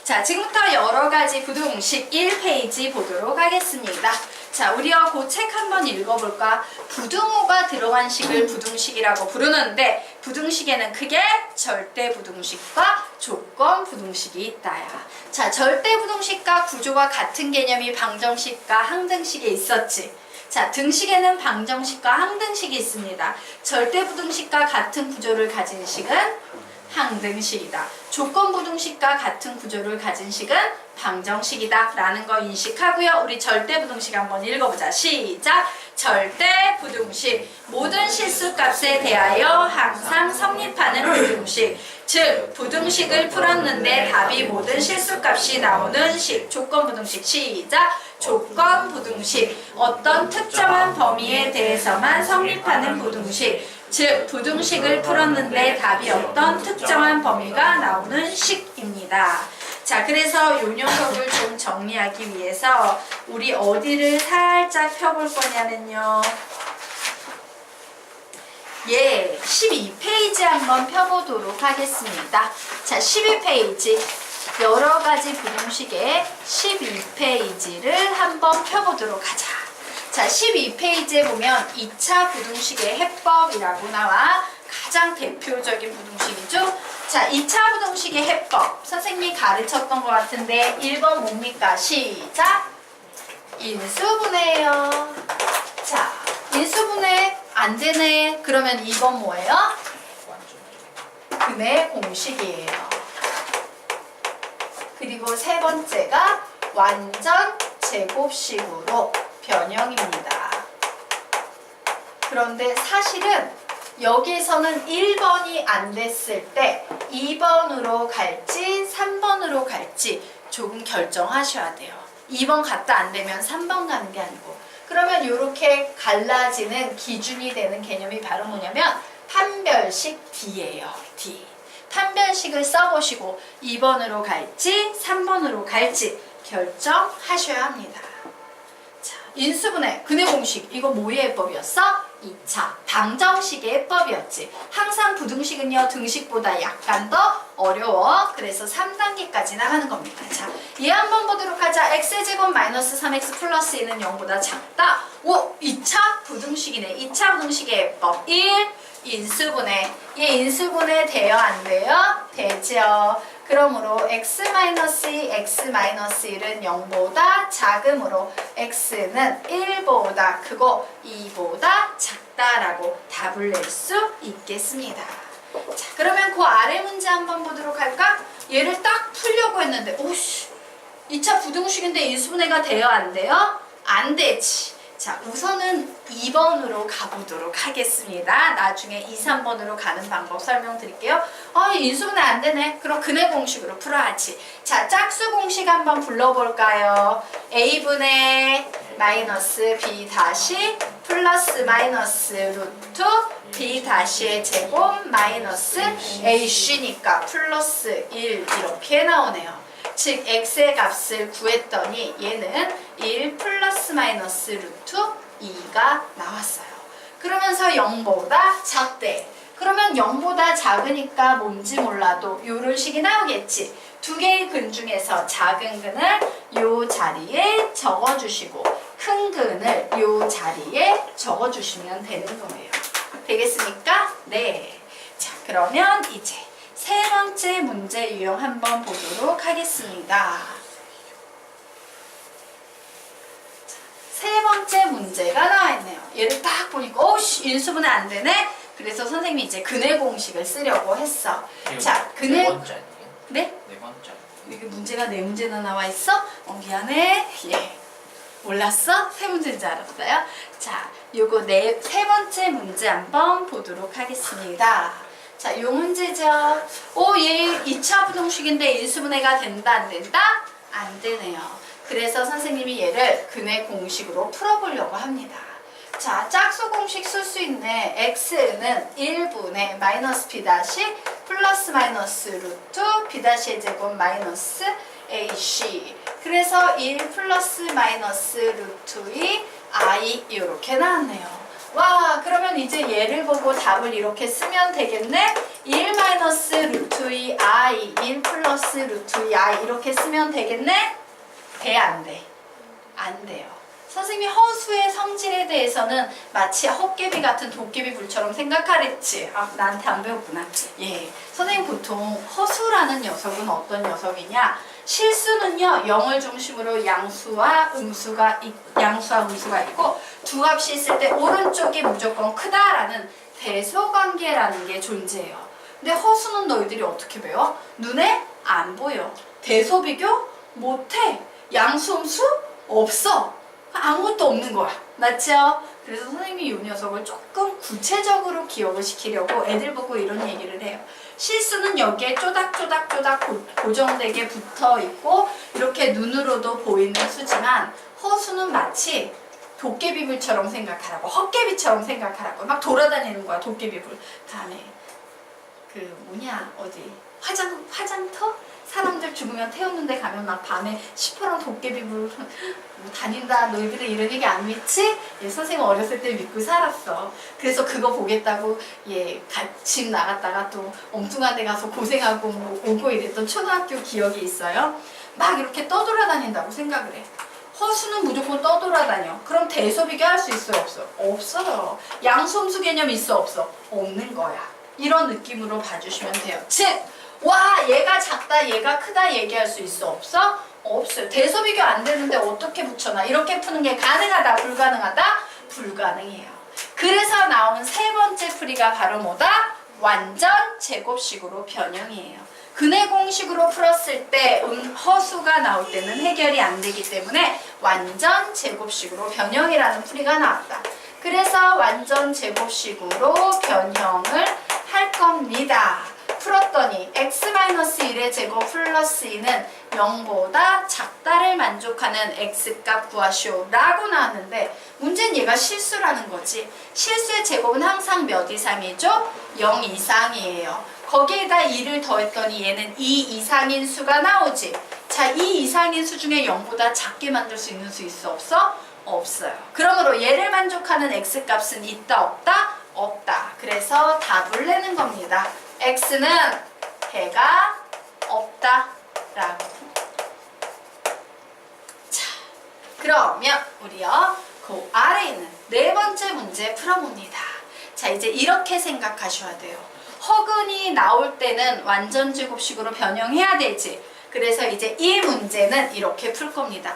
자, 지금부터 여러 가지 부등식 1페이지 보도록 하겠습니다. 자, 우리가 그 책 한번 읽어볼까? 부등호가 들어간 식을 부등식이라고 부르는데 부등식에는 크게 절대 부등식과 조건 부등식이 있다야. 자, 절대 부등식과 구조가 같은 개념이 방정식과 항등식에 있었지. 자, 등식에는 방정식과 항등식이 있습니다. 절대 부등식과 같은 구조를 가진 식은 항등식이다. 조건 부등식과 같은 구조를 가진 식은 방정식이다 라는 거 인식하고요. 우리 절대 부등식 한번 읽어보자. 시작! 절대 부등식, 모든 실수값에 대하여 항상 성립하는 부등식. 즉 부등식을 풀었는데 답이 모든 실수값이 나오는 식. 조건 부등식. 시작! 조건 부등식, 어떤 특정한 범위에 대해서만 성립하는 부등식. 즉 부등식을 풀었는데 답이 어떤 특정한 범위가 나오는 식입니다. 자, 그래서 이 녀석을 좀 정리하기 위해서 우리 어디를 살짝 펴볼 거냐면요. 예, 12페이지 한번 펴보도록 하겠습니다. 자, 12페이지. 여러 가지 부등식의 12페이지를 한번 펴보도록 하자. 자, 12페이지에 보면 2차 부등식의 해법이라고 나와. 가장 대표적인 부등식이죠. 자, 2차 부등식의 해법. 선생님이 가르쳤던 것 같은데 1번 뭡니까? 시작! 인수분해예요. 자, 인수분해 안 되네. 그러면 2번 뭐예요? 근의 공식이에요. 그리고 세 번째가 완전 제곱식으로 변형입니다. 그런데 사실은 여기서는 1번이 안 됐을 때 2번으로 갈지 3번으로 갈지 조금 결정하셔야 돼요. 2번 갔다 안 되면 3번 가는 게 아니고. 그러면 이렇게 갈라지는 기준이 되는 개념이 바로 뭐냐면 판별식 D예요. D. 판별식을 써보시고 2번으로 갈지 3번으로 갈지 결정하셔야 합니다. 자, 인수분해, 근의 공식, 이거 뭐의 해법이었어? 2차 방정식의 해법이었지. 항상 부등식은요 등식보다 약간 더 어려워. 그래서 3단계까지 나가는 겁니다. 자, 얘 한번 보도록 하자. x제곱 마이너스 3x 플러스 1은 0보다 작다. 오, 2차 부등식이네. 2차 부등식의 해법 1. 인수분해. 얘 인수분해 돼요? 안 돼요? 되죠. 그러므로 x-2, x-1은 0보다 작으므로 x는 1보다 크고 2보다 작다라고 답을 낼 수 있겠습니다. 자, 그러면 그 아래 문제 한번 보도록 할까? 얘를 딱 풀려고 했는데 오씨, 2차 부등식인데 인수분해가 돼요? 안 돼요? 안 되지. 자, 우선은 2번으로 가보도록 하겠습니다. 나중에 2, 3번으로 가는 방법 설명드릴게요. 인수분해 안 되네. 그럼 근의 공식으로 풀어야지. 자, 짝수 공식 한번 불러볼까요? a분의 마이너스 b 다시 플러스 마이너스 루트 b 다시의 제곱 마이너스 ac니까 플러스 1 이렇게 나오네요. 즉 x의 값을 구했더니 얘는 1 플러스 마이너스 루트 2가 나왔어요. 그러면서 0보다 작대. 그러면 0보다 작으니까 뭔지 몰라도 이런 식이 나오겠지. 두 개의 근 중에서 작은 근을 이 자리에 적어주시고 큰 근을 이 자리에 적어주시면 되는 거예요. 되겠습니까? 네. 자, 그러면 이제 세 번째 문제 유형 한번 보도록 하겠습니다. 세 번째 문제가 나와 있네요. 얘를 딱 보니까 오씨, 인수분해 안 되네. 그래서 선생님이 이제 근의 공식을 쓰려고 했어. 자, 근의 네 번째 아니에요? 네? 네 번째. 이게 문제가 네 문제나 나와 있어? 미안해. 예. 몰랐어? 세 문제인 줄 알았어요? 자, 요거 세 번째 문제 한번 보도록 하겠습니다. 자, 요 문제죠. 얘 2차 부등식인데 인수분해가 된다, 안 된다? 안 되네요. 그래서 선생님이 얘를 근의 공식으로 풀어보려고 합니다. 자, 짝수 공식 쓸 수 있네. x는 1분의 마이너스 b 다시 플러스 마이너스 루트 b 다시의 제곱 마이너스 ac. 그래서 1 플러스 마이너스 루트 2 i 이렇게 나왔네요. 와, 그러면 이제 얘를 보고 답을 이렇게 쓰면 되겠네? 1 마이너스 루트 2 i 1 플러스 루트 2 i 이렇게 쓰면 되겠네? 돼, 안 돼? 안 돼요. 선생님이 허수의 성질에 대해서는 마치 헛개비 같은 도깨비 불처럼 생각하랬지. 아, 나한테 안 배웠구나. 예. 선생님 보통 허수라는 녀석은 어떤 녀석이냐? 실수는요, 0을 중심으로 양수와 음수가 있고 두 값이 있을 때 오른쪽이 무조건 크다라는 대소관계라는 게 존재해요. 근데 허수는 너희들이 어떻게 배워? 눈에 안 보여. 대소비교 못해. 양수, 음수 없어. 아무것도 없는 거야. 맞죠? 그래서 선생님이 이 녀석을 조금 구체적으로 기억을 시키려고 애들 보고 이런 얘기를 해요. 실수는 여기에 쪼닥쪼닥쪼닥 고정되게 붙어 있고 이렇게 눈으로도 보이는 수지만 허수는 마치 도깨비불처럼 생각하라고, 헛개비처럼 생각하라고 막 돌아다니는 거야. 도깨비불. 다음에 어디 화장터? 사람들 죽으면 태우는 데 가면 막 밤에 시퍼런 도깨비불 다닌다. 너희들이 이런 얘기 안 믿지? 예, 선생님 어렸을 때 믿고 살았어. 그래서 그거 보겠다고 집 나갔다가 또 엉뚱한 데 가서 고생하고 오고 이랬던 초등학교 기억이 있어요. 막 이렇게 떠돌아다닌다고 생각을 해. 허수는 무조건 떠돌아다녀. 그럼 대소비교 할 수 있어요? 없어요? 없어요. 양수음수 개념 있어? 없어? 없는 거야. 이런 느낌으로 봐주시면 돼요. 즉! 와, 얘가 작다, 얘가 크다 얘기할 수 있어? 없어? 없어요. 대소비교 안 되는데 어떻게 붙여놔? 이렇게 푸는 게 가능하다, 불가능하다? 불가능해요. 그래서 나오는 세 번째 풀이가 바로 뭐다? 완전 제곱식으로 변형이에요. 근해 공식으로 풀었을 때 허수가 나올 때는 해결이 안 되기 때문에 완전 제곱식으로 변형이라는 풀이가 나왔다. 그래서 완전 제곱식으로 변형을 할 겁니다. 풀었더니 x-1의 제곱 플러스 2는 0보다 작다를 만족하는 x값 구하시오 라고 나왔는데 문제는 얘가 실수라는 거지. 실수의 제곱은 항상 몇 이상이죠? 0 이상이에요. 거기에다 2를 더했더니 얘는 2 이상인 수가 나오지. 자, 2 이상인 수 중에 0보다 작게 만들 수 있는 수 있어? 없어? 없어요. 그러므로 얘를 만족하는 x값은 있다 없다? 없다. 그래서 답을 내는 겁니다. x는 해가 없다 라고. 자, 그러면 우리요 그 아래에 있는 네 번째 문제 풀어봅니다. 자, 이제 이렇게 생각하셔야 돼요. 허근이 나올 때는 완전 제곱식으로 변형해야 되지. 그래서 이제 이 문제는 이렇게 풀 겁니다.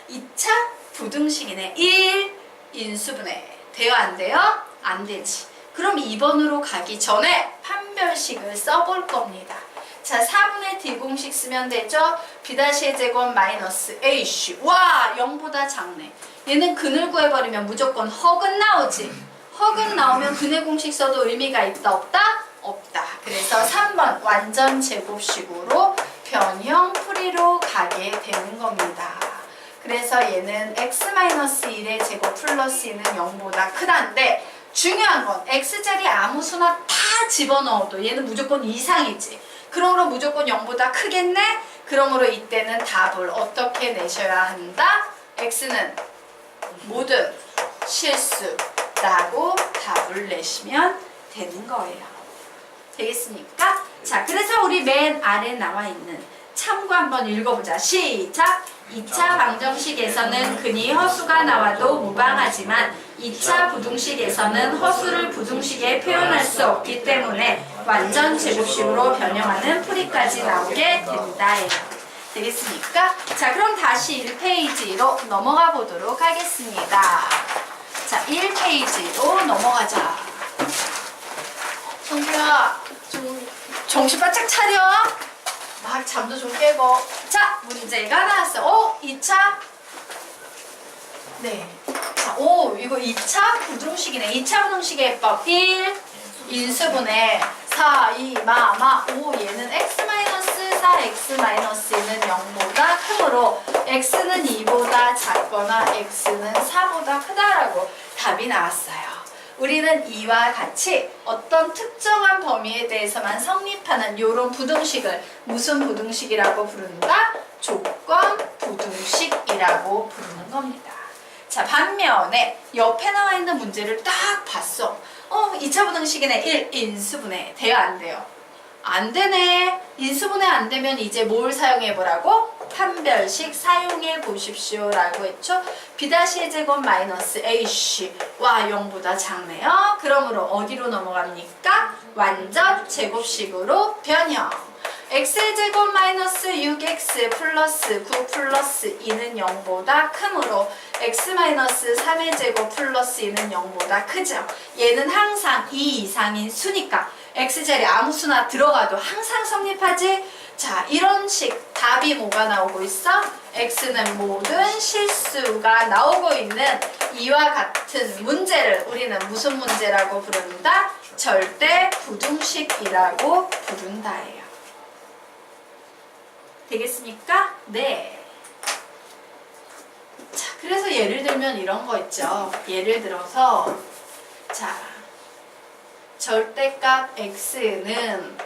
2차 부등식이네. 1 인수분해 돼요 안 돼요? 안 되지. 그럼 2번으로 가기 전에 판별식을 써볼 겁니다. 자, 4분의 D 공식 쓰면 되죠? B'의 제곱 마이너스 AC. 와, 0보다 작네. 얘는 근을 구해버리면 무조건 허근 나오지. 허근 나오면 근의 공식 써도 의미가 있다 없다? 없다. 그래서 3번 완전 제곱식으로 변형 풀이로 가게 되는 겁니다. 그래서 얘는 x-1의 제곱 플러스 2는 0보다 크다인데 중요한 건 x자리 아무 수나 다 집어넣어도 얘는 무조건 이상이지. 그러므로 무조건 0보다 크겠네? 그러므로 이때는 답을 어떻게 내셔야 한다? x는 모든 실수라고 답을 내시면 되는 거예요. 되겠습니까? 자, 그래서 우리 맨 아래 나와 있는 참고 한번 읽어보자. 시작! 2차 방정식에서는 근이 허수가 나와도 무방하지만 2차 부등식에서는 허수를 부등식에 표현할 수 없기 때문에 완전 제곱식으로 변형하는 풀이까지 나오게 된다. 되겠습니까? 자, 그럼 다시 1페이지로 넘어가 보도록 하겠습니다. 자, 1페이지로 넘어가자. 정규야, 좀 정신 바짝 차려. 막 잠도 좀 깨고. 자, 문제가 나왔어. 2차. 네. 자, 이거 2차 부등식이네. 2차 부등식의 해법 1 인수분해 4, 2, 마 5. 얘는 x-4, x-1은 0보다 크므로 x는 2보다 작거나 x는 4보다 크다라고 답이 나왔어요. 우리는 이와 같이 어떤 특정한 범위에 대해서만 성립하는 이런 부등식을 무슨 부등식이라고 부른다? 조건 부등식이라고 부르는 겁니다. 자, 반면에 옆에 나와 있는 문제를 딱 봤어. 2차 부등식이네. 1 인수분해. 돼요, 안 돼요? 안 되네. 인수분해 안 되면 이제 뭘 사용해 보라고? 판별식 사용해 보십시오 라고 했죠. B-의 제곱 마이너스 AC 와 0보다 작네요. 그러므로 어디로 넘어갑니까? 완전 제곱식으로 변형. x의 제곱 마이너스 6x 플러스 9 플러스 2는 0보다 크므로 x 마이너스 3의 제곱 플러스 2는 0보다 크죠. 얘는 항상 2 이상인 수니까 x자리 아무 수나 들어가도 항상 성립하지. 자, 이런 식 답이 뭐가 나오고 있어? x는 모든 실수가 나오고 있는 이와 같은 문제를 우리는 무슨 문제라고 부른다? 절대 부등식이라고 부른다예요. 되겠습니까? 네. 자, 그래서 예를 들면 이런 거 있죠. 예를 들어서 자, 절대값 x는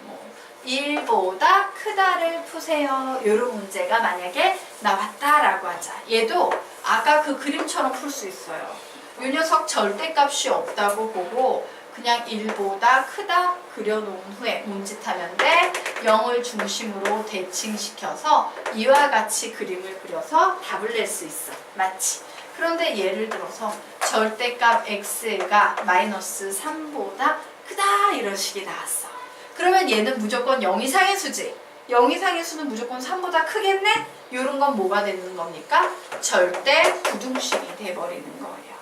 뭐 1보다 크다를 푸세요. 이런 문제가 만약에 나왔다라고 하자. 얘도 아까 그 그림처럼 풀 수 있어요. 이 녀석 절대값이 없다고 보고 그냥 1보다 크다 그려놓은 후에 몸짓하면 돼. 0을 중심으로 대칭시켜서 이와 같이 그림을 그려서 답을 낼 수 있어. 맞지? 그런데 예를 들어서 절대값 x가 마이너스 3보다 크다 이런 식이 나왔어. 그러면 얘는 무조건 0 이상의 수지. 0 이상의 수는 무조건 3보다 크겠네? 이런 건 뭐가 되는 겁니까? 절대 부등식이 돼버리는 거예요.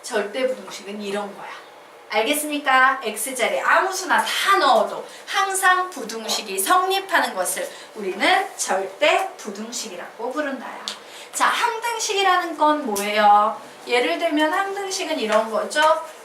절대 부등식은 이런 거야. 알겠습니까? x자리 아무 수나 다 넣어도 항상 부등식이 성립하는 것을 우리는 절대 부등식이라고 부른다요. 자, 항등식이라는 건 뭐예요? 예를 들면 항등식은 이런 거죠.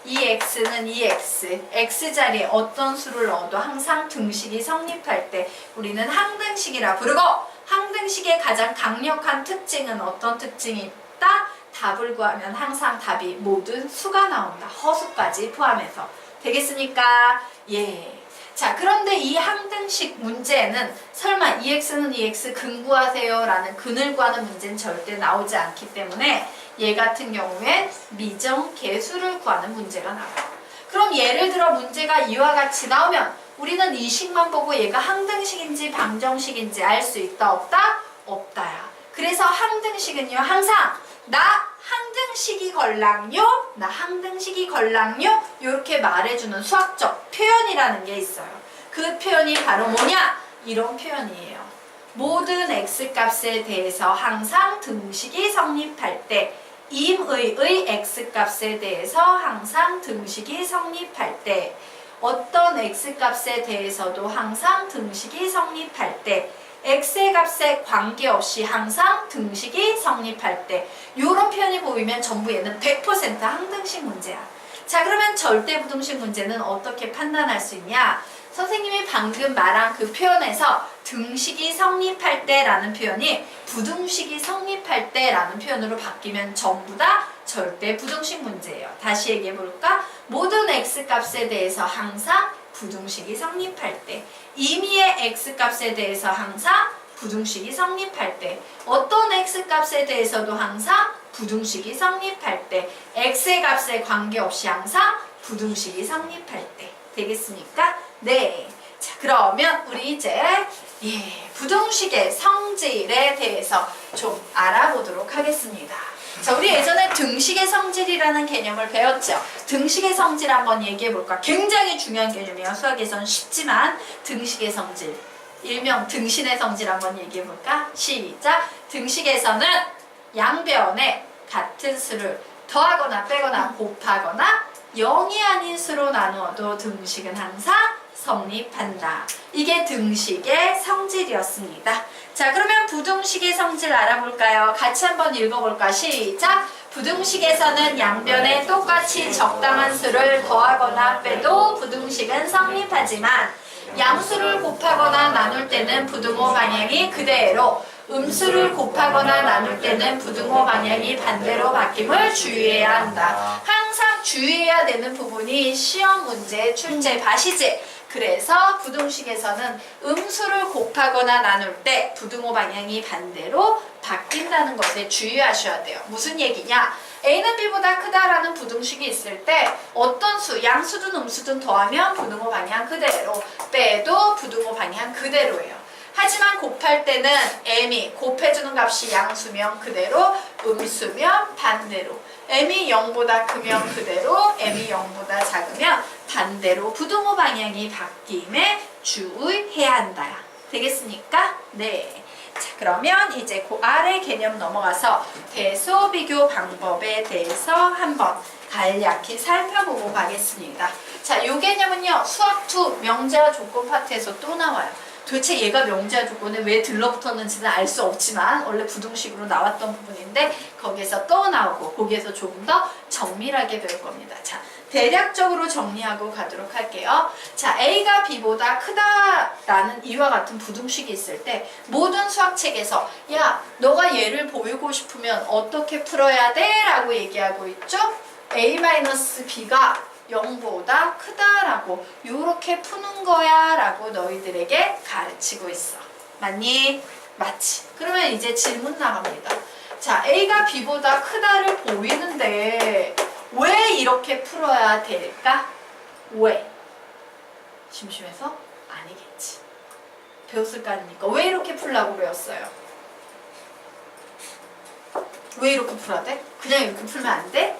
2x는 2x, x자리에 어떤 수를 넣어도 항상 등식이 성립할 때 우리는 항등식이라 부르고, 항등식의 가장 강력한 특징은 어떤 특징이 있다? 답을 구하면 항상 답이 모든 수가 나온다. 허수까지 포함해서. 되겠습니까? 예. 자, 그런데 이 항등식 문제는 설마 2x는 2x 근 구하세요 라는 근을 구하는 문제는 절대 나오지 않기 때문에 얘 같은 경우엔 미정계수를 구하는 문제가 나와요. 그럼 예를 들어 문제가 이와 같이 나오면 우리는 이 식만 보고 얘가 항등식인지 방정식인지 알 수 있다 없다? 없다야. 그래서 항등식은요 항상 나 항등식이 걸랑요, 나 항등식이 걸랑요 이렇게 말해주는 수학적 표현이라는 게 있어요. 그 표현이 바로 뭐냐? 이런 표현이에요. 모든 x값에 대해서 항상 등식이 성립할 때, 임의의 x값에 대해서 항상 등식이 성립할 때, 어떤 x값에 대해서도 항상 등식이 성립할 때, x의 값에 관계없이 항상 등식이 성립할 때, 이런 표현이 보이면 전부 얘는 100% 항등식 문제야. 자, 그러면 절대부등식 문제는 어떻게 판단할 수 있냐? 선생님이 방금 말한 그 표현에서 등식이 성립할 때라는 표현이 부등식이 성립할 때라는 표현으로 바뀌면 전부 다 절대부등식 문제예요. 다시 얘기해 볼까? 모든 x값에 대해서 항상 부등식이 성립할 때, 임의의 x값에 대해서 항상 부등식이 성립할 때, 어떤 x값에 대해서도 항상 부등식이 성립할 때, x의 값에 관계없이 항상 부등식이 성립할 때. 되겠습니까? 네. 자, 그러면 우리 이제 부등식의 성질에 대해서 좀 알아보도록 하겠습니다. 자, 우리 예전에 등식의 성질이라는 개념을 배웠죠. 등식의 성질 한번 얘기해 볼까? 굉장히 중요한 개념이에요. 수학에선 쉽지만 등식의 성질, 일명 등신의 성질 한번 얘기해 볼까? 시작! 등식에서는 양변에 같은 수를 더하거나 빼거나 곱하거나 0이 아닌 수로 나누어도 등식은 항상 성립한다. 이게 등식의 성질이었습니다. 자, 그러면 부등식의 성질 알아볼까요? 같이 한번 읽어볼까? 시작! 부등식에서는 양변에 똑같이 적당한 수를 더하거나 빼도 부등식은 성립하지만 양수를 곱하거나 나눌 때는 부등호 방향이 그대로, 음수를 곱하거나 나눌 때는 부등호 방향이 반대로 바뀜을 주의해야 한다. 항상 주의해야 되는 부분이 시험 문제 출제 밭이지. 그래서 부등식에서는 음수를 곱하거나 나눌 때 부등호 방향이 반대로 바뀐다는 것에 주의하셔야 돼요. 무슨 얘기냐? A는 B보다 크다라는 부등식이 있을 때 어떤 수, 양수든 음수든 더하면 부등호 방향 그대로, 빼도 부등호 방향 그대로예요. 하지만 곱할 때는 m이 곱해주는 값이 양수면 그대로, 음수면 반대로. m이 0보다 크면 그대로, m이 0보다 작으면 반대로 부등호 방향이 바뀜에 주의해야 한다. 되겠습니까? 네. 자, 그러면 이제 그 아래 개념 넘어가서 대소 비교 방법에 대해서 한번 간략히 살펴보고 가겠습니다. 자, 이 개념은요, 수학 2 명제와 조건 파트에서 또 나와요. 도대체 얘가 명제와 조건에 왜 들러붙었는지는 알 수 없지만 원래 부등식으로 나왔던 부분인데 거기에서 또 나오고 거기에서 조금 더 정밀하게 배울 겁니다. 자, 대략적으로 정리하고 가도록 할게요. 자, A가 B보다 크다라는 이와 같은 부등식이 있을 때 모든 수학책에서 야, 너가 얘를 보이고 싶으면 어떻게 풀어야 돼? 라고 얘기하고 있죠? A-B가 0보다 크다라고 요렇게 푸는 거야 라고 너희들에게 가르치고 있어. 맞니? 맞지? 그러면 이제 질문 나갑니다. 자, A가 B보다 크다를 보이는데 왜 이렇게 풀어야 될까? 왜? 심심해서? 아니겠지. 배웠을 거 아닙니까? 왜 이렇게 풀라고 배웠어요? 왜 이렇게 풀어야 돼? 그냥 이렇게 풀면 안 돼?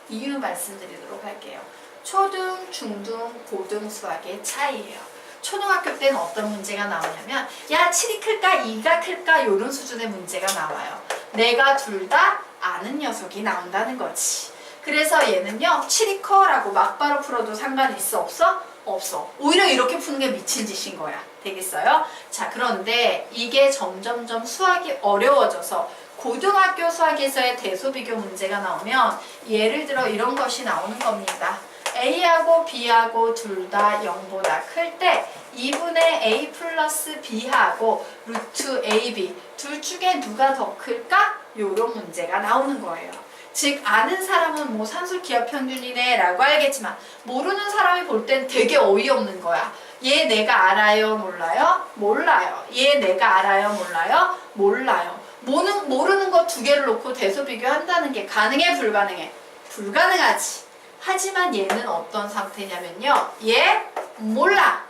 이유 말씀드리도록 할게요. 초등, 중등, 고등 수학의 차이예요. 초등학교 때는 어떤 문제가 나오냐면 야, 7이 클까? 2가 클까? 이런 수준의 문제가 나와요. 내가 둘 다 아는 녀석이 나온다는 거지. 그래서 얘는요, 7이 커 라고 막바로 풀어도 상관이 있어? 없어? 없어. 오히려 이렇게 푸는 게 미친 짓인 거야. 되겠어요? 자, 그런데 이게 점점점 수학이 어려워져서 고등학교 수학에서의 대소비교 문제가 나오면 예를 들어 이런 것이 나오는 겁니다. A하고 B하고 둘 다 0보다 클 때 2분의 A 플러스 B하고 루트 AB 둘 중에 누가 더 클까? 요런 문제가 나오는 거예요. 즉 아는 사람은 뭐 산술기하 평균이네 라고 알겠지만 모르는 사람이 볼 땐 되게 어이없는 거야. 얘 내가 알아요? 몰라요? 몰라요. 얘 내가 알아요? 몰라요? 몰라요. 모르는 거 두 개를 놓고 대소 비교한다는 게 가능해? 불가능해? 불가능하지. 하지만 얘는 어떤 상태냐면요. 얘 몰라.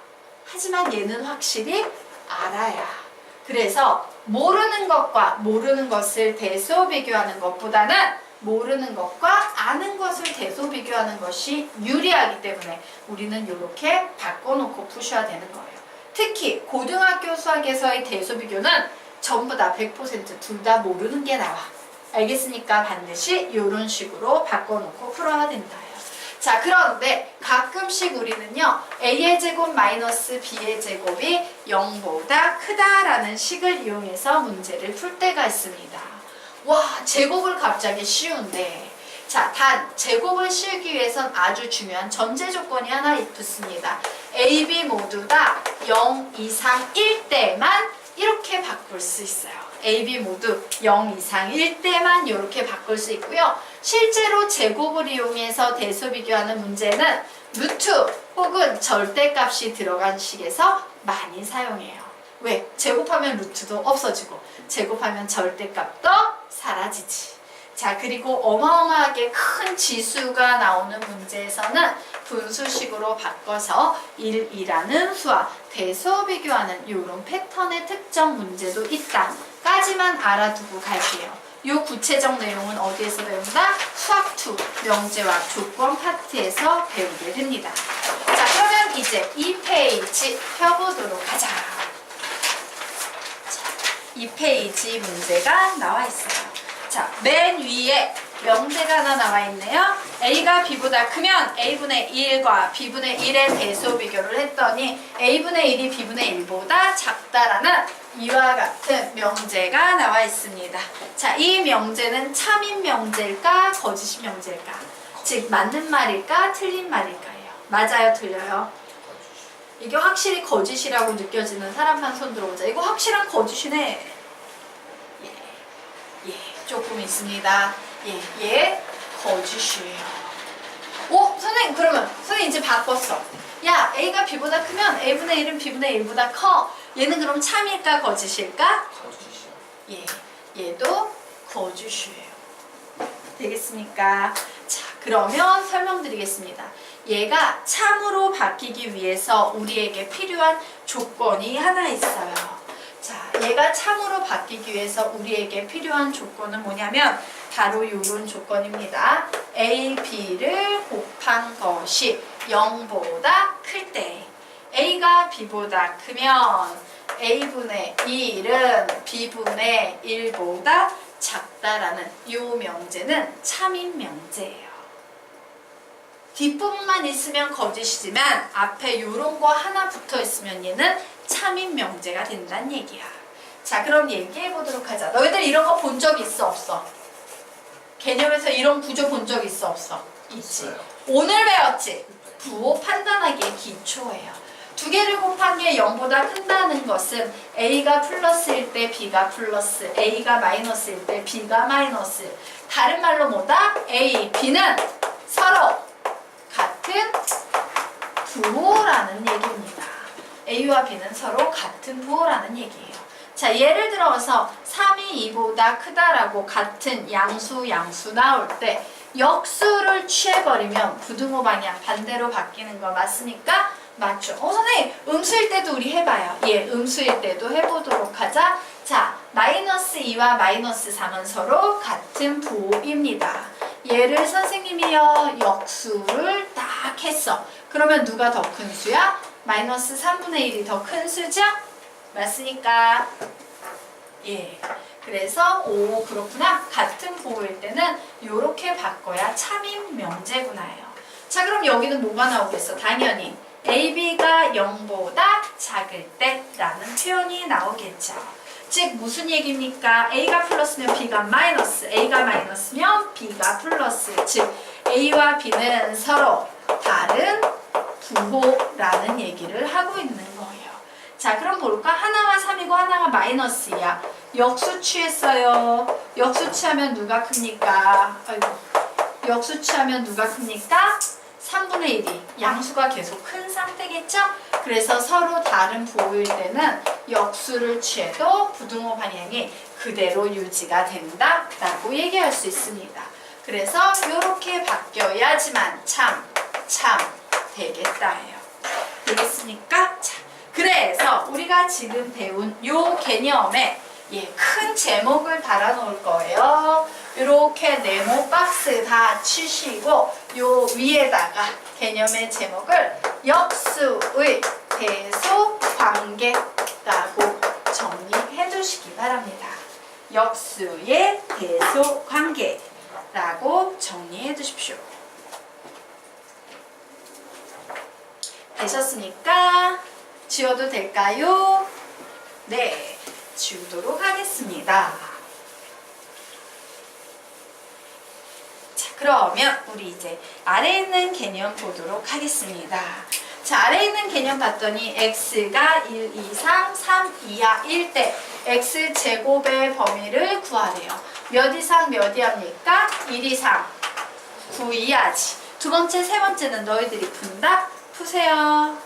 하지만 얘는 확실히 알아야. 그래서 모르는 것과 모르는 것을 대소 비교하는 것보다는 모르는 것과 아는 것을 대소 비교하는 것이 유리하기 때문에 우리는 이렇게 바꿔놓고 푸셔야 되는 거예요. 특히 고등학교 수학에서의 대소 비교는 전부 다 100% 둘 다 모르는 게 나와. 알겠습니까? 반드시 이런 식으로 바꿔놓고 풀어야 된다. 자, 그런데 가끔씩 우리는요, A의 제곱 마이너스 B의 제곱이 0보다 크다라는 식을 이용해서 문제를 풀 때가 있습니다. 와, 제곱을 갑자기 씌운데. 자, 단 제곱을 씌우기 위해선 아주 중요한 전제 조건이 하나 붙습니다. A, B 모두 다 0 이상 1대만 이렇게 바꿀 수 있어요. A, B 모두 0 이상 1대만 이렇게 바꿀 수 있고요. 실제로 제곱을 이용해서 대소 비교하는 문제는 루트 혹은 절대값이 들어간 식에서 많이 사용해요. 왜? 제곱하면 루트도 없어지고 제곱하면 절대값도 사라지지. 자, 그리고 어마어마하게 큰 지수가 나오는 문제에서는 분수식으로 바꿔서 1이라는 수와 대소 비교하는 이런 패턴의 특정 문제도 있다 까지만 알아두고 갈게요. 이 구체적 내용은 어디에서 배운다? 수학 2 명제와 조건 파트에서 배우게 됩니다. 자, 그러면 이제 이 페이지 펴보도록 하자. 자, 이 페이지 문제가 나와 있어요. 자, 맨 위에 명제가 하나 나와 있네요. A가 B보다 크면 A분의 1과 B분의 1의 대소 비교를 했더니 A분의 1이 B분의 1보다 작다라는 이와 같은 명제가 나와 있습니다. 자, 이 명제는 참인 명제일까? 거짓인 명제일까? 즉, 맞는 말일까? 틀린 말일까요? 맞아요? 틀려요? 이게 확실히 거짓이라고 느껴지는 사람만 손 들어보자. 이거 확실한 거짓이네. 예, 조금 있습니다. 예, 거짓이에요. 오, 선생님, 그러면 선생님 이제 바꿨어. 야, A가 B보다 크면 A분의 1은 B분의 1보다 커. 얘는 그럼 참일까 거짓일까? 거짓이요. 예, 얘도 거짓이에요. 되겠습니까? 자, 그러면 설명드리겠습니다. 얘가 참으로 바뀌기 위해서 우리에게 필요한 조건이 하나 있어요. 자, 얘가 참으로 바뀌기 위해서 우리에게 필요한 조건은 뭐냐면 바로 이런 조건입니다. A, B를 곱한 것이 0보다 클 때 A가 B보다 크면 A분의 1은 B분의 1보다 작다라는 이 명제는 참인 명제예요. 뒷부분만 있으면 거짓이지만 앞에 이런 거 하나 붙어 있으면 얘는 참인 명제가 된다는 얘기야. 자, 그럼 얘기해 보도록 하자. 너희들 이런 거 본 적 있어 없어? 개념에서 이런 구조 본 적 있어 없어? 있지. 있어요. 오늘 배웠지? 부호 판단하기의 기초예요. 두 개를 곱한 게 0보다 큰다는 것은 A가 플러스일 때 B가 플러스, A가 마이너스일 때 B가 마이너스. 다른 말로 뭐다? A, B는 서로 같은 부호라는 얘기입니다. A와 B는 서로 같은 부호라는 얘기예요. 자, 예를 들어서 3이 2보다 크다라고 같은 양수 나올 때 역수를 취해버리면 부등호 방향 반대로 바뀌는 거 맞습니까? 맞죠? 선생님, 음수일 때도 우리 해봐요. 예, 음수일 때도 해보도록 하자. 자, 마이너스 2와 마이너스 3은 서로 같은 부호입니다. 얘를 선생님이요, 역수를 딱 했어. 그러면 누가 더 큰 수야? 마이너스 3분의 1이 더 큰 수죠? 맞습니까? 예. 그래서 오, 그렇구나. 같은 부호일 때는 이렇게 바꿔야 참인 명제구나요. 자, 그럼 여기는 뭐가 나오겠어? 당연히 AB가 0보다 작을 때라는 표현이 나오겠죠. 즉 무슨 얘기입니까? A가 플러스면 B가 마이너스, A가 마이너스면 B가 플러스. 즉 A와 B는 서로 다른 부호라는 얘기를 하고 있는 거예요. 자, 그럼 볼까? 하나가 3이고 하나가 마이너스 2야. 역수 취했어요. 역수 취하면 누가 큽니까? 아이고. 역수 취하면 누가 큽니까? 3분의 1이 양수가 계속 큰 상태겠죠? 그래서 서로 다른 부호일 때는 역수를 취해도 부등호 방향이 그대로 유지가 된다라고 얘기할 수 있습니다. 그래서 이렇게 바뀌어야지만 참 되겠다예요. 되겠습니까? 자, 그래서 우리가 지금 배운 요 개념에 큰 제목을 달아 놓을 거예요. 이렇게 네모 박스 다 치시고 요 위에다가 개념의 제목을 역수의 대소 관계라고 정리해 두시기 바랍니다. 역수의 대소 관계라고 정리해 두십시오. 되셨습니까? 지워도 될까요? 네, 지우도록 하겠습니다. 자, 그러면 우리 이제 아래에 있는 개념 보도록 하겠습니다. 자, 아래에 있는 개념 봤더니 x가 1 이상 3 이하일 때 x제곱의 범위를 구하래요. 몇 이상 몇 이하입니까? 1 이상 9 이하지. 두 번째, 세 번째는 너희들이 푼다? 푸세요.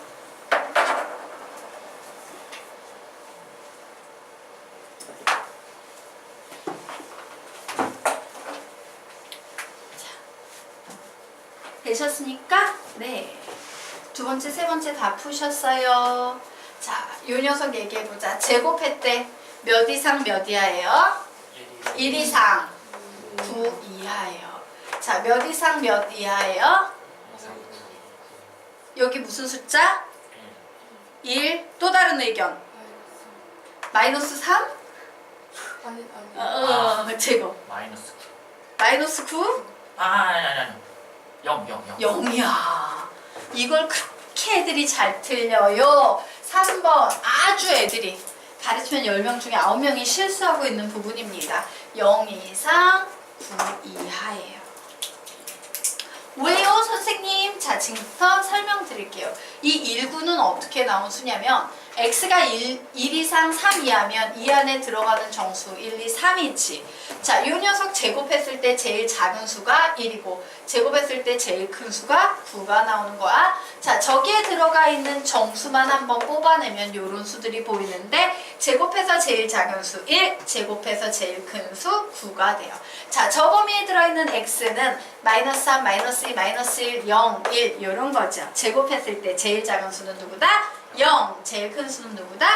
되셨습니까? 네. 두 번째, 세 번째 다 푸셨어요. 자, 요 녀석 얘기해보자. 제곱했대. 몇 이상 몇 이하예요? 1 이상 9 이하예요. 자, 몇 이상 몇 이하예요? 여기 무슨 숫자? 1. 또 다른 의견. 마이너스 3? 아니. 제곱. 마이너스 9. 마이너스 9? 아니. 0. 0이야. 이걸 그렇게 애들이 잘 틀려요. 3번 아주 애들이 가르치면 10명 중에 9명이 실수하고 있는 부분입니다. 0 이상 9 이하예요. 왜요, 선생님? 자, 지금부터 설명드릴게요. 이 1, 9는 어떻게 나온 수냐면 x가 1 이상 3 이하면 이 안에 들어가는 정수 1, 2, 3이지. 자, 이 녀석 제곱했을 때 제일 작은 수가 1이고 제곱했을 때 제일 큰 수가 9가 나오는 거야. 자, 저기에 들어가 있는 정수만 한번 뽑아내면 요런 수들이 보이는데 제곱해서 제일 작은 수 1, 제곱해서 제일 큰 수 9가 돼요. 자, 저 범위에 들어있는 x는 마이너스 3, 마이너스 2, 마이너스 1, 0, 1 요런 거죠. 제곱했을 때 제일 작은 수는 누구다? 0, 제일 큰 수는 누구다?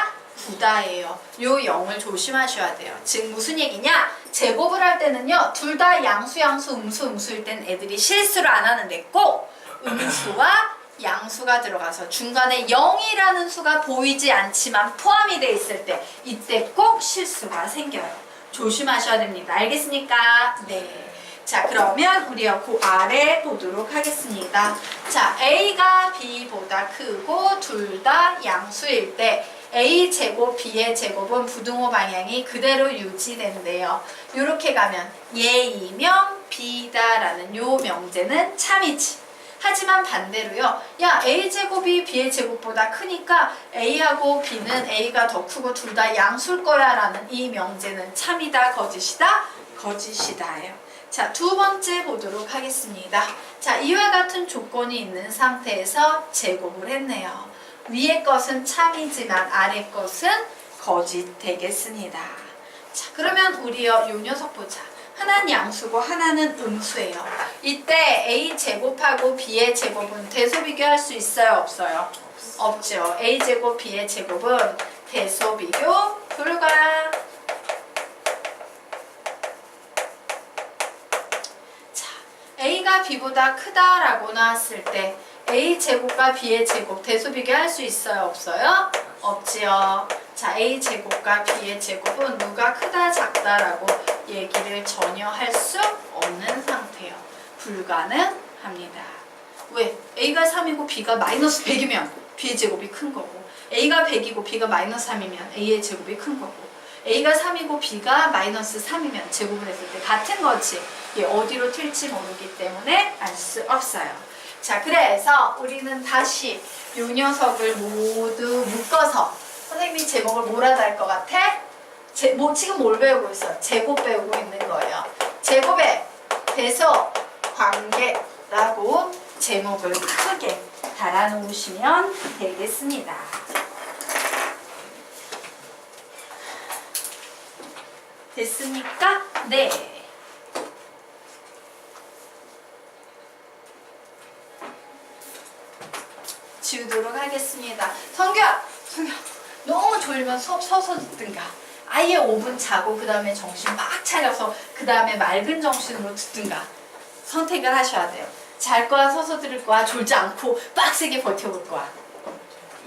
9다예요. 요 0을 조심하셔야 돼요. 즉 무슨 얘기냐? 제곱을 할 때는요. 둘 다 양수, 음수일 땐 애들이 실수를 안 하는데 꼭 음수와 양수가 들어가서 중간에 0이라는 수가 보이지 않지만 포함이 돼 있을 때 이때 꼭 실수가 생겨요. 조심하셔야 됩니다. 알겠습니까? 네. 자, 그러면 우리가 그 아래 보도록 하겠습니다. 자, A가 B보다 크고 둘 다 양수일 때 A 제곱 B의 제곱은 부등호 방향이 그대로 유지된대요. 이렇게 가면 얘이면 B다라는 요 명제는 참이지. 하지만 반대로요. 야, A 제곱이 B의 제곱보다 크니까 A하고 B는 A가 더 크고 둘 다 양수일 거야 라는 이 명제는 참이다, 거짓이다? 거짓이다예요. 자, 두 번째 보도록 하겠습니다. 자, 이와 같은 조건이 있는 상태에서 제곱을 했네요. 위의 것은 참이지만 아래 것은 거짓 되겠습니다. 자, 그러면 우리요, 요 녀석 보자. 하나는 양수고 하나는 음수예요. 이때 A 제곱하고 B의 제곱은 대소비교할 수 있어요, 없어요? 없죠. A 제곱 B의 제곱은 대소비교 불가. A가 B보다 크다라고 나왔을 때 A 제곱과 B의 제곱 대소비교할 수 있어요, 없어요? 없지요. 자, A 제곱과 B의 제곱은 누가 크다, 작다라고 얘기를 전혀 할 수 없는 상태예요. 불가능합니다. 왜? A가 3이고 B가 마이너스 100이면 B의 제곱이 큰 거고 A가 100이고 B가 마이너스 3이면 A의 제곱이 큰 거고 A가 3이고 B가 마이너스 3이면 제곱을 했을 때 같은 거지. 얘 어디로 튈지 모르기 때문에 알 수 없어요. 자, 그래서 우리는 다시 요 녀석을 모두 묶어서 선생님이 제목을 뭐라 할 것 같아? 지금 뭘 배우고 있어? 제곱 배우고 있는 거예요. 제곱의 대소 관계라고 제목을 크게 달아놓으시면 되겠습니다. 됐습니까? 네. 지우도록 하겠습니다. 성규야! 너무 졸리면 수업 서서 듣든가 아예 5분 자고 그 다음에 정신 막 차려서 그 다음에 맑은 정신으로 듣든가 선택을 하셔야 돼요. 잘 거야, 서서 들을 거야, 졸지 않고 빡세게 버텨볼 거야.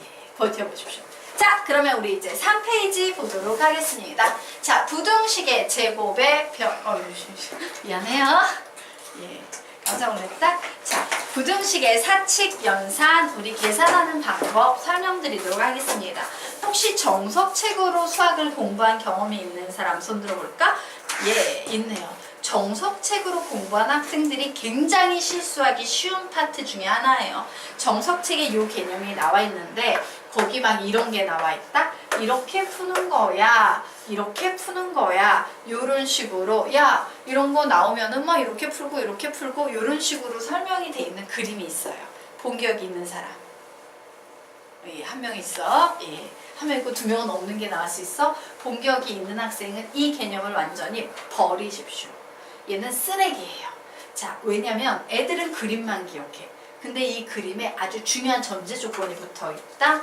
예, 버텨보십시오. 자, 그러면 우리 이제 3페이지 보도록 하겠습니다. 자, 부등식의 제곱의 미안해요. 예, 깜짝 놀랐다. 자, 부등식의 사칙, 연산, 우리 계산하는 방법 설명드리도록 하겠습니다. 혹시 정석책으로 수학을 공부한 경험이 있는 사람 손 들어볼까? 예, 있네요. 정석책으로 공부한 학생들이 굉장히 실수하기 쉬운 파트 중에 하나예요. 정석책에 이 개념이 나와 있는데 거기 막 이런 게 나와 있다? 이렇게 푸는 거야. 이렇게 푸는 거야. 요런 식으로 야 이런 거 나오면은 막 이렇게 풀고 이렇게 풀고 요런 식으로 설명이 돼 있는 그림이 있어요. 본 기억이 있는 사람? 예, 한 명 있어. 예. 한 명 있고 두 명은 없는 게 나올 수 있어. 본 기억이 있는 학생은 이 개념을 완전히 버리십시오. 얘는 쓰레기예요. 자, 왜냐면 애들은 그림만 기억해. 근데 이 그림에 아주 중요한 전제 조건이 붙어 있다.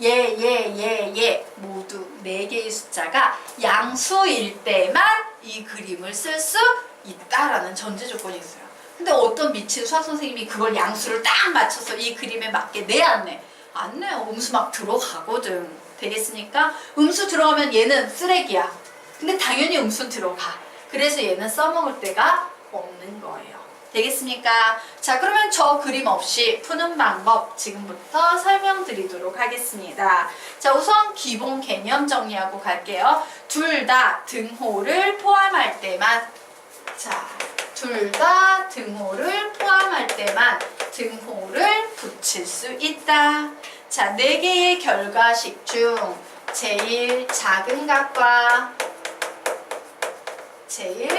얘 모두 4개의 숫자가 양수일 때만 이 그림을 쓸 수 있다라는 전제 조건이 있어요. 근데 어떤 미친 수학 선생님이 그걸 양수를 딱 맞춰서 이 그림에 맞게 내 안 내? 안 내요. 음수 막 들어가거든. 되겠습니까? 음수 들어가면 얘는 쓰레기야. 근데 당연히 음수 들어가. 그래서 얘는 써먹을 데가 없는 거예요. 되겠습니까? 자, 그러면 저 그림 없이 푸는 방법 지금부터 설명드리도록 하겠습니다. 자, 우선 기본 개념 정리하고 갈게요. 둘 다 등호를 포함할 때만, 자, 둘 다 등호를 포함할 때만 등호를 붙일 수 있다. 자, 4개의 결과식 중 제일 작은 값과 제일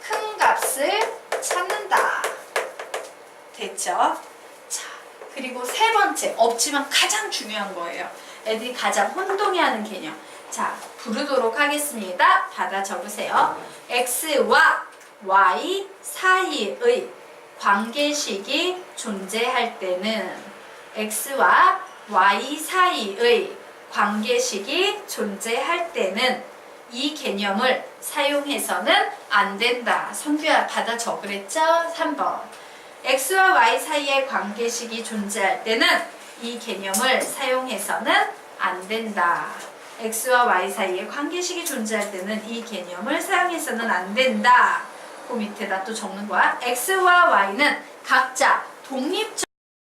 큰 값을 찾는다. 됐죠? 자, 그리고 세 번째, 없지만 가장 중요한 거예요. 애들이 가장 혼동해하는 개념. 자, 부르도록 하겠습니다. 받아 적으세요. x와 y 사이의 관계식이 존재할 때는 x와 y 사이의 관계식이 존재할 때는 이 개념을 사용해서는 안 된다. 선규야 받아 적으랬죠? 3번. x와 y 사이의 관계식이 존재할 때는 이 개념을 사용해서는 안 된다. x와 y 사이의 관계식이 존재할 때는 이 개념을 사용해서는 안 된다. 그 밑에다 또 적는 거야. x와 y는 각자 독립적